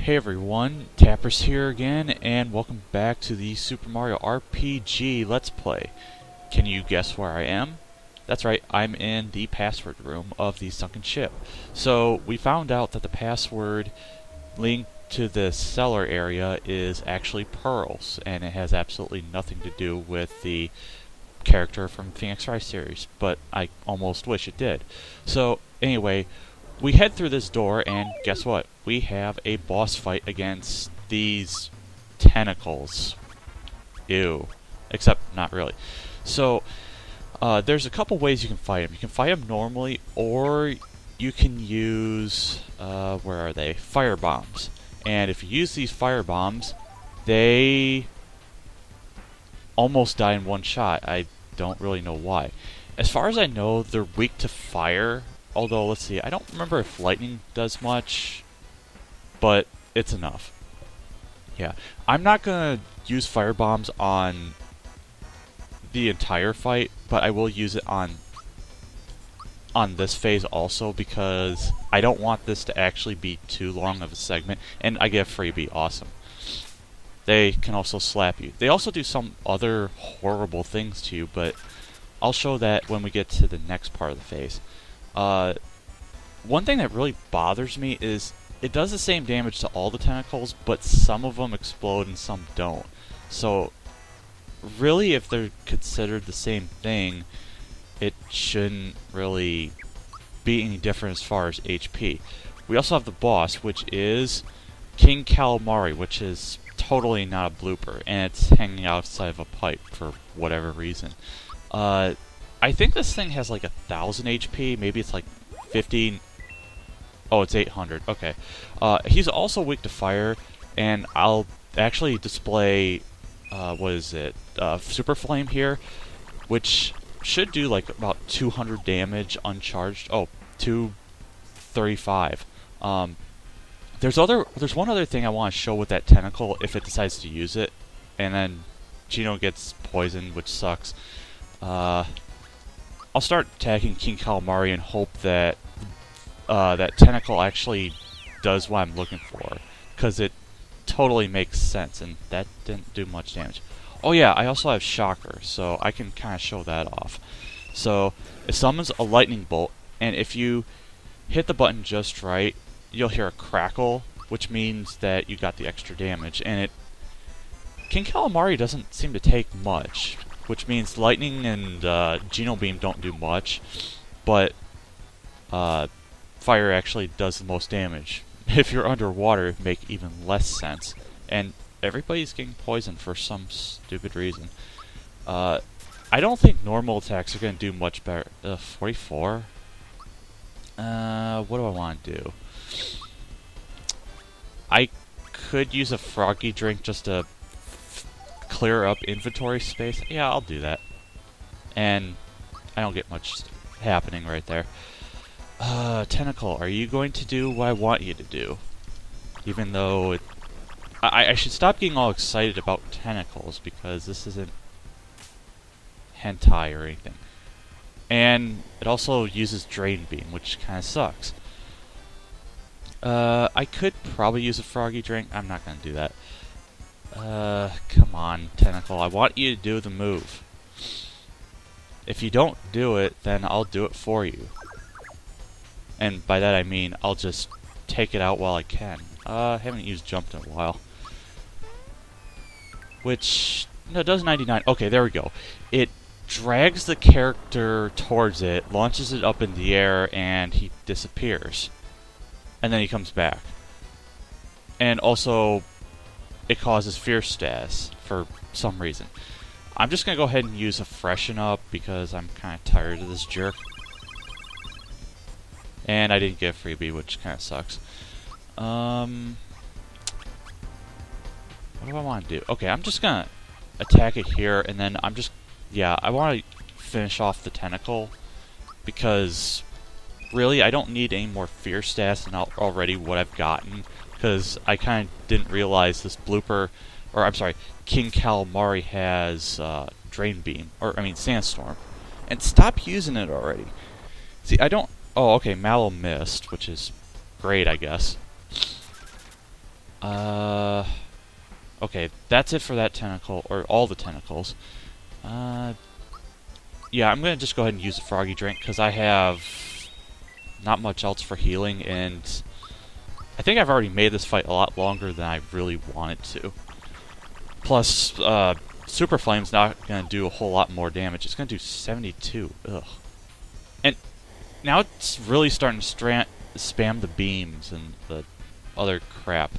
Hey everyone, Tappers here again, and welcome back to the Super Mario RPG Let's Play. Can you guess where I am? That's right, I'm in the password room of the sunken ship. So, we found out that the password linked to the cellar area is actually pearls, and it has absolutely nothing to do with the character from Phoenix Rise series, but I almost wish it did. So, anyway, we head through this door, and guess what? We have a boss fight against these tentacles. Ew. Except, not really. So, there's a couple ways you can fight them. You can fight them normally, or you can use, where are they? Fire bombs. And if you use these fire bombs, they almost die in one shot. I don't really know why. As far as I know, they're weak to fire. Although, let's see, I don't remember if lightning does much, but it's enough. Yeah, I'm not going to use fire bombs on the entire fight, but I will use it on this phase also, because I don't want this to actually be too long of a segment, and I get a freebie, awesome. They can also slap you. They also do some other horrible things to you, but I'll show that when we get to the next part of the phase. One thing that really bothers me is it does the same damage to all the tentacles, but some of them explode and some don't. So, really, if they're considered the same thing, it shouldn't really be any different as far as HP. We also have the boss, which is King Calamari, which is totally not a blooper, and it's hanging outside of a pipe for whatever reason. I think this thing has like 1,000 HP, maybe it's like 15. Oh, it's 800, okay. He's also weak to fire, and I'll actually display, what is it, Super Flame here, which should do like about 200 damage uncharged. Oh, 235. There's one other thing I want to show with that tentacle if it decides to use it, and then Gino gets poisoned, which sucks. I'll start attacking King Calamari and hope that that tentacle actually does what I'm looking for, because it totally makes sense, and that didn't do much damage. Oh yeah, I also have Shocker, so I can kind of show that off. So, it summons a lightning bolt, and if you hit the button just right, you'll hear a crackle, which means that you got the extra damage, and King Calamari doesn't seem to take much, which means lightning and Geno Beam don't do much, but fire actually does the most damage. If you're underwater, it makes even less sense, and everybody's getting poisoned for some stupid reason. I don't think normal attacks are going to do much better. 44? What do I want to do? I could use a froggy drink just to clear up inventory space. Yeah, I'll do that. And I don't get much happening right there. Tentacle, are you going to do what I want you to do? Even though I should stop getting all excited about tentacles, because this isn't hentai or anything. And it also uses Drain Beam, which kind of sucks. I could probably use a froggy drink. I'm not going to do that. Come on, Tentacle. I want you to do the move. If you don't do it, then I'll do it for you. And by that I mean, I'll just take it out while I can. I haven't used Jumped in a while. Which, no, it does 99. Okay, there we go. It drags the character towards it, launches it up in the air, and he disappears. And then he comes back. And also, it causes fear status for some reason. I'm just going to go ahead and use a freshen up because I'm kind of tired of this jerk. And I didn't get a freebie, which kind of sucks. What do I want to do? Okay, I'm just going to attack it here, and then I'm just... Yeah, I want to finish off the tentacle, because really, I don't need any more fear stats than already what I've gotten, because I kind of didn't realize this blooper, or I'm sorry, King Calamari has Drain Beam, or I mean Sandstorm, and stop using it already. See, I don't... Oh, okay, Mallow missed, which is great, I guess. Okay, that's it for that tentacle, or all the tentacles. Yeah, I'm gonna just go ahead and use the froggy drink, because I have not much else for healing, and I think I've already made this fight a lot longer than I really wanted to. Plus, Super Flame's not gonna do a whole lot more damage. It's gonna do 72. Ugh. And now it's really starting to spam the beams and the other crap.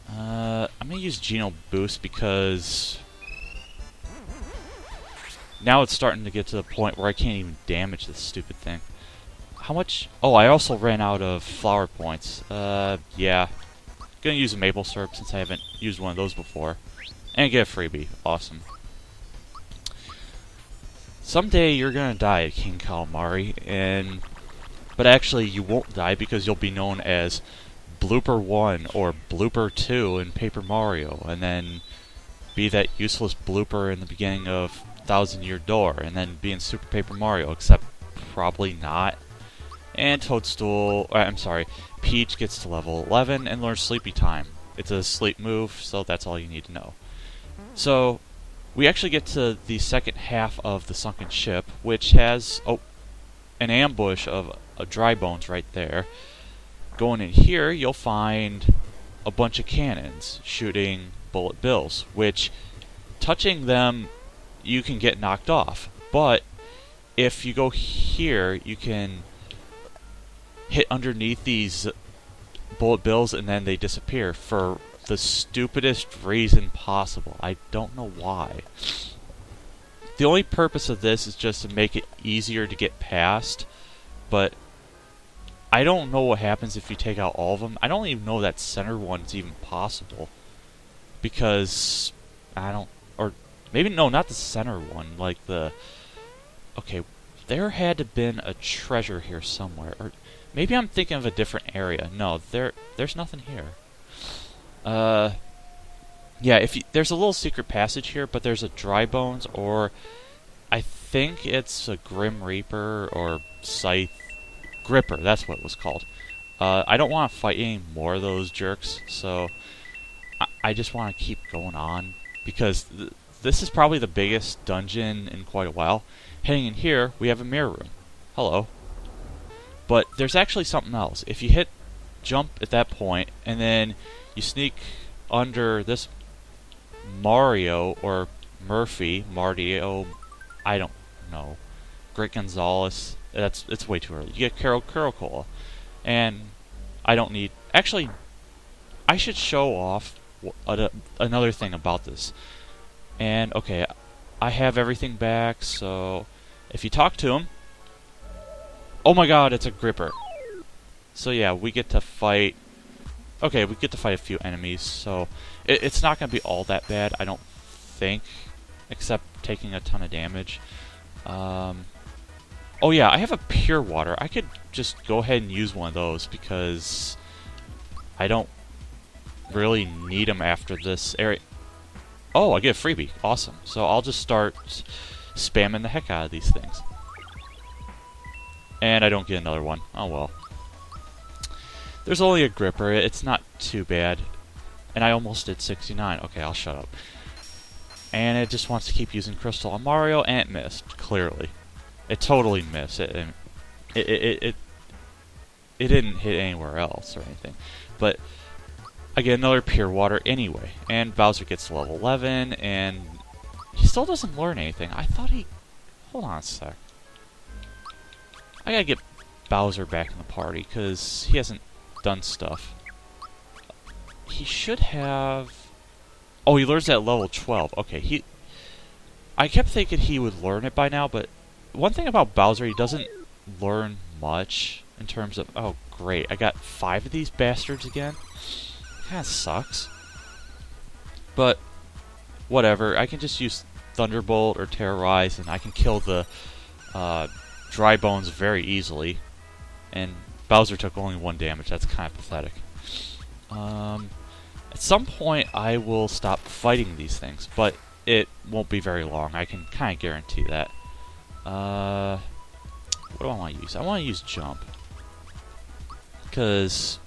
I'm gonna use Geno Boost because now it's starting to get to the point where I can't even damage this stupid thing. How much? Oh, I also ran out of flower points. Yeah. Gonna use a maple syrup since I haven't used one of those before. And get a freebie. Awesome. Someday you're gonna die, King Calamari, but actually you won't die because you'll be known as Blooper 1 or Blooper 2 in Paper Mario, and then be that useless blooper in the beginning of Thousand Year Door, and then be in Super Paper Mario, except probably not. And Peach gets to level 11 and learns Sleepy Time. It's a sleep move, so that's all you need to know. So, we actually get to the second half of the sunken ship, which has an ambush of dry bones right there. Going in here, you'll find a bunch of cannons shooting bullet bills, which, touching them, you can get knocked off. But if you go here, you can hit underneath these bullet bills and then they disappear for the stupidest reason possible. I don't know why. The only purpose of this is just to make it easier to get past, but I don't know what happens if you take out all of them. I don't even know that center one's even possible, because or maybe no, not the center one, like the, okay, there had to have been a treasure here somewhere, or maybe I'm thinking of a different area. No, there's nothing here. Yeah, there's a little secret passage here, but there's a dry bones, or I think it's a Grim Reaper or Scythe Gripper. That's what it was called. I don't want to fight any more of those jerks, so I just want to keep going on, because this is probably the biggest dungeon in quite a while. Heading in here, we have a mirror room. Hello. But there's actually something else. If you hit jump at that point, and then you sneak under this Mario, or Mario, I don't know, Great Gonzalez, it's way too early. You get Carol Cola. And I don't need, actually, I should show off another thing about this. And, okay, I have everything back, so if you talk to him, oh my god, it's a Gripper. So yeah, we get to fight, okay, we get to fight a few enemies, so it's not going to be all that bad, I don't think, except taking a ton of damage. Oh yeah, I have a pure water. I could just go ahead and use one of those, because I don't really need them after this area. Oh, I get a freebie. Awesome. So I'll just start spamming the heck out of these things. And I don't get another one. Oh well. There's only a Gripper. It's not too bad. And I almost did 69. Okay, I'll shut up. And it just wants to keep using Crystal on Mario, and it missed, clearly. It totally missed. It didn't hit anywhere else or anything. But I get another pure water anyway. And Bowser gets to level 11, and he still doesn't learn anything. I thought he... Hold on a sec. I gotta get Bowser back in the party, because he hasn't done stuff. He should have... Oh, he learns at level 12. Okay, I kept thinking he would learn it by now, but one thing about Bowser, he doesn't learn much in terms of... Oh, great. I got 5 of these bastards again. Kinda sucks. But, whatever. I can just use Thunderbolt or Terrorize, and I can kill the Dry Bones very easily. And Bowser took only 1 damage. That's kind of pathetic. At some point, I will stop fighting these things, but it won't be very long. I can kind of guarantee that. What do I want to use? I want to use Jump. Because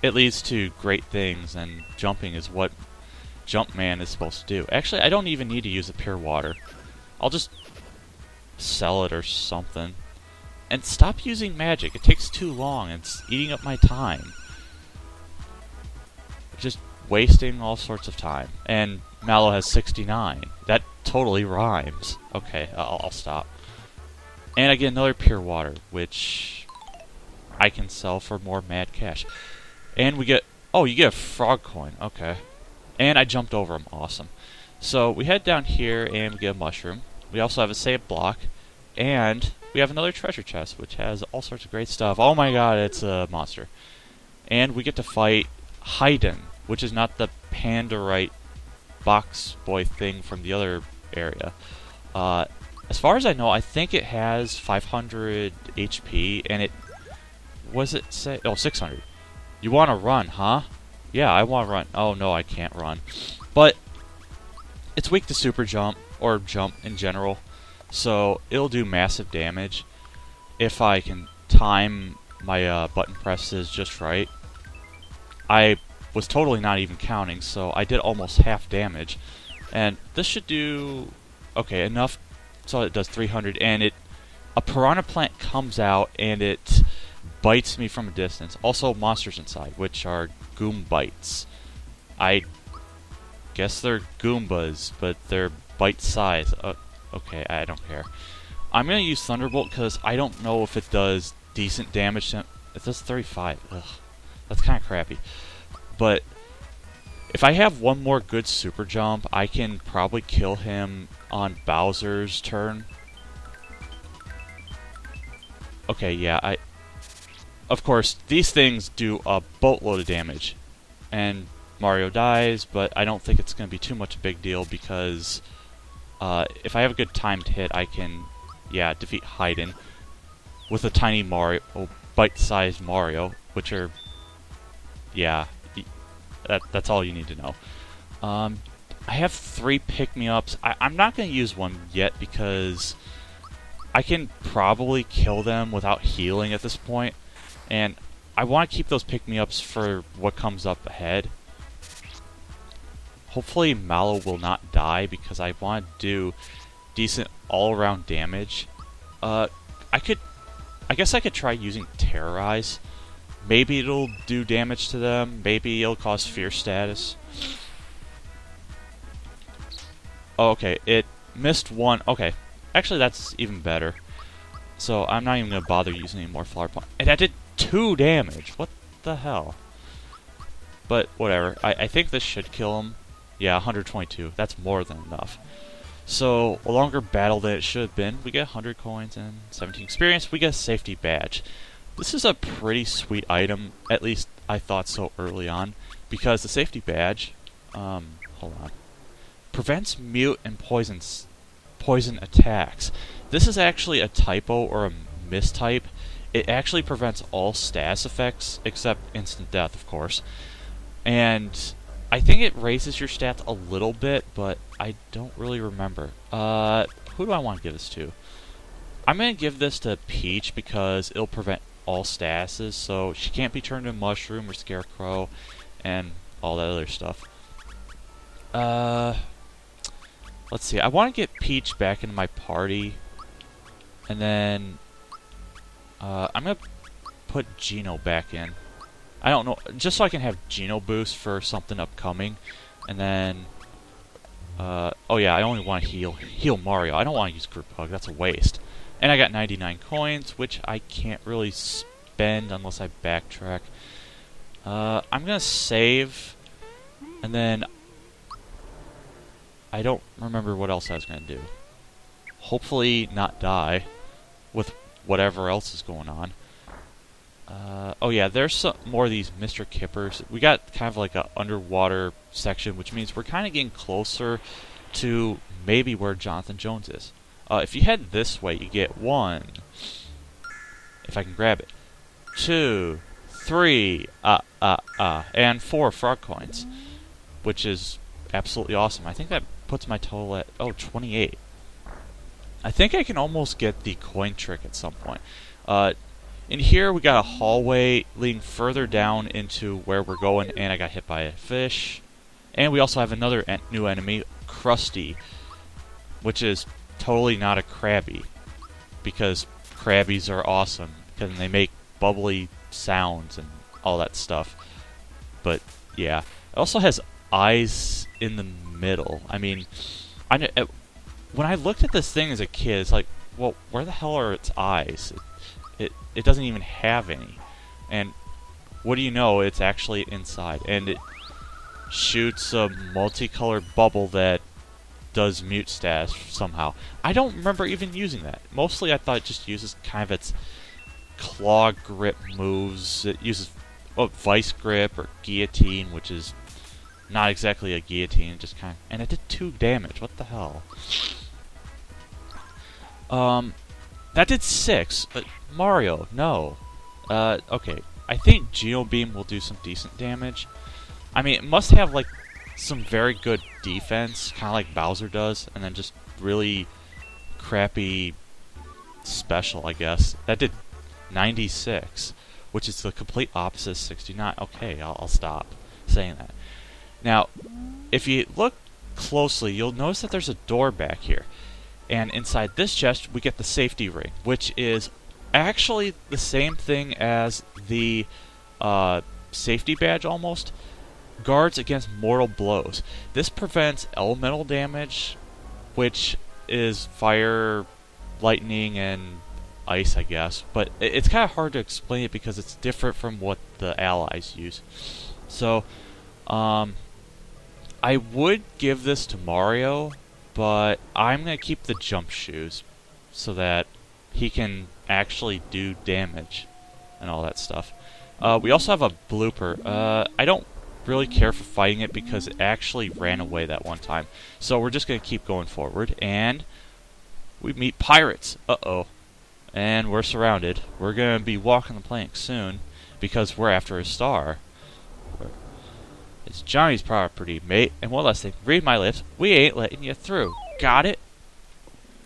it leads to great things, and jumping is what Jumpman is supposed to do. Actually, I don't even need to use the pure water. I'll just sell it or something. And stop using magic. It takes too long. It's eating up my time. Just wasting all sorts of time. And Mallow has 69. That totally rhymes. Okay, I'll stop. And I get another pure water, which I can sell for more mad cash. And we get... Oh, you get a frog coin. Okay. And I jumped over him. Awesome. So we head down here and we get a mushroom. We also have a save block. And we have another treasure chest, which has all sorts of great stuff. Oh my god, it's a monster. And we get to fight Haydn, which is not the Pandarite box boy thing from the other area. As far as I know, I think it has 500 HP, and it... What does it say? Oh, 600. You want to run, huh? Yeah, I want to run. Oh, no, I can't run. But it's weak to super jump, or jump in general, so it'll do massive damage if I can time my button presses just right. I was totally not even counting, so I did almost half damage. And this should do... Okay, enough so it does 300, and a piranha plant comes out, and it bites me from a distance. Also, monsters inside, which are Goom bites. I guess they're Goombas, but they're bite size. Okay, I don't care. I'm gonna use Thunderbolt because I don't know if it does decent damage. It does 35. Ugh, that's kind of crappy. But if I have one more good super jump, I can probably kill him on Bowser's turn. Okay, yeah, of course, these things do a boatload of damage. And Mario dies, but I don't think it's going to be too much a big deal because if I have a good timed hit, I can, yeah, defeat Haydn with a tiny Mario, bite-sized Mario, which are, yeah, that's all you need to know. I have 3 pick-me-ups. I'm not going to use one yet because I can probably kill them without healing at this point. And I want to keep those pick-me-ups for what comes up ahead. Hopefully Mallow will not die because I want to do decent all-around damage. I guess I could try using Terrorize. Maybe it'll do damage to them. Maybe it'll cause fear status. Oh, okay. It missed one. Okay. Actually, that's even better. So I'm not even going to bother using any more flower point. And that did 2 damage. What the hell? But whatever. I think this should kill him. Yeah, 122. That's more than enough. So a longer battle than it should have been. We get 100 coins and 17 experience. We get a safety badge. This is a pretty sweet item. At least I thought so early on. Because the safety badge... hold on. Prevents mute and poison attacks. This is actually a typo or a mistype. It actually prevents all status effects, except instant death, of course. And I think it raises your stats a little bit, but I don't really remember. Who do I want to give this to? I'm going to give this to Peach because it'll prevent all statuses, so she can't be turned into Mushroom or Scarecrow and all that other stuff. Let's see. I want to get Peach back into my party. And then I'm going to put Geno back in. I don't know. Just so I can have Geno boost for something upcoming. And then... oh yeah, I only want to heal Mario. I don't want to use Group Hug. That's a waste. And I got 99 coins, which I can't really spend unless I backtrack. I'm going to save. And then... I don't remember what else I was going to do. Hopefully not die with whatever else is going on. Oh yeah, there's some more of these Mr. Kippers. We got kind of like an underwater section, which means we're kind of getting closer to maybe where Jonathan Jones is. If you head this way, you get 1. If I can grab it. 2, 3, and 4 frog coins. Which is absolutely awesome. I think that puts my total at, 28. I think I can almost get the coin trick at some point. In here, we got a hallway leading further down into where we're going, and I got hit by a fish. And we also have another new enemy, Krusty, which is totally not a Krabby, because Krabbies are awesome, because they make bubbly sounds and all that stuff. But yeah, it also has eyes in the middle. I mean, when I looked at this thing as a kid, it's like, well, where the hell are its eyes? It doesn't even have any. And what do you know, it's actually inside. And it shoots a multicolored bubble that does mute status somehow. I don't remember even using that. Mostly I thought it just uses kind of its claw grip moves. It uses vice grip or guillotine, which is not exactly a guillotine, just kind of... And it did 2 damage. What the hell? That did 6. But Mario, no. Okay. I think Geo Beam will do some decent damage. I mean, it must have, like, some very good defense, kind of like Bowser does, and then just really crappy special, I guess. That did 96, which is the complete opposite of 69. Okay, I'll stop saying that. Now, if you look closely, you'll notice that there's a door back here. And inside this chest, we get the safety ring, which is actually the same thing as the safety badge almost. Guards against mortal blows. This prevents elemental damage, which is fire, lightning, and ice, I guess. But it's kind of hard to explain it because it's different from what the allies use. So, I would give this to Mario, but I'm going to keep the jump shoes so that he can actually do damage and all that stuff. We also have a blooper. I don't really care for fighting it because it actually ran away that one time. So we're just going to keep going forward, and we meet pirates. Uh-oh. And we're surrounded. We're going to be walking the plank soon because we're after a star. It's Johnny's property, mate. And one last thing. Read my lips. We ain't letting you through. Got it?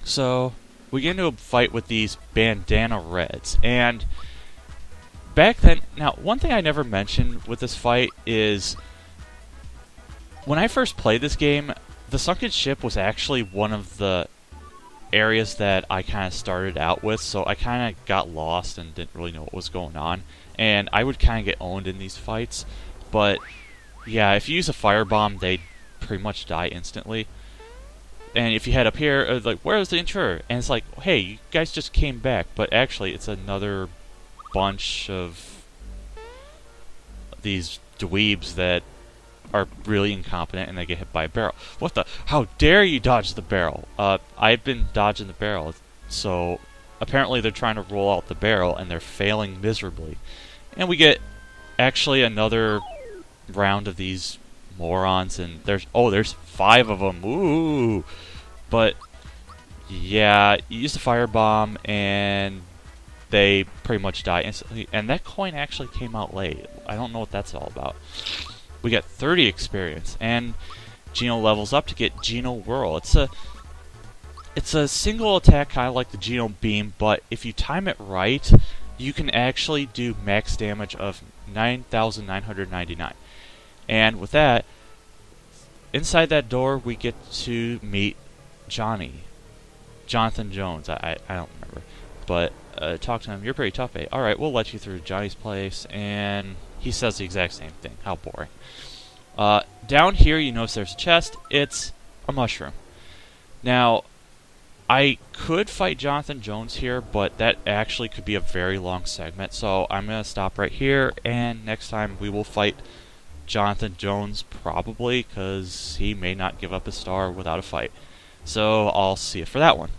So, we get into a fight with these bandana reds. And back then... Now, one thing I never mentioned with this fight is... When I first played this game, the sunken ship was actually one of the areas that I kind of started out with. So I kind of got lost and didn't really know what was going on. And I would kind of get owned in these fights. But... yeah, if you use a firebomb, they pretty much die instantly. And if you head up here, like, where's the intruder? And it's like, hey, you guys just came back. But actually, it's another bunch of these dweebs that are really incompetent and they get hit by a barrel. What the? How dare you dodge the barrel? I've been dodging the barrel. So, apparently they're trying to roll out the barrel and they're failing miserably. And we get actually another round of these morons, and there's 5 of them. Ooh, but yeah, you use the firebomb and they pretty much die instantly. And that coin actually came out late. I don't know what that's all about. We got 30 experience, and Geno levels up to get Geno Whirl. It's a single attack, kind of like the Geno Beam, but if you time it right, you can actually do max damage of 9,999. And with that, inside that door, we get to meet Jonathan Jones. I don't remember. But talk to him. You're pretty tough, eh? Alright, we'll let you through Johnny's place. And he says the exact same thing. How boring. Down here, you notice there's a chest. It's a mushroom. Now, I could fight Jonathan Jones here, but that actually could be a very long segment. So I'm going to stop right here. And next time, we will fight Jonathan Jones, probably, because he may not give up his star without a fight. So I'll see you for that one.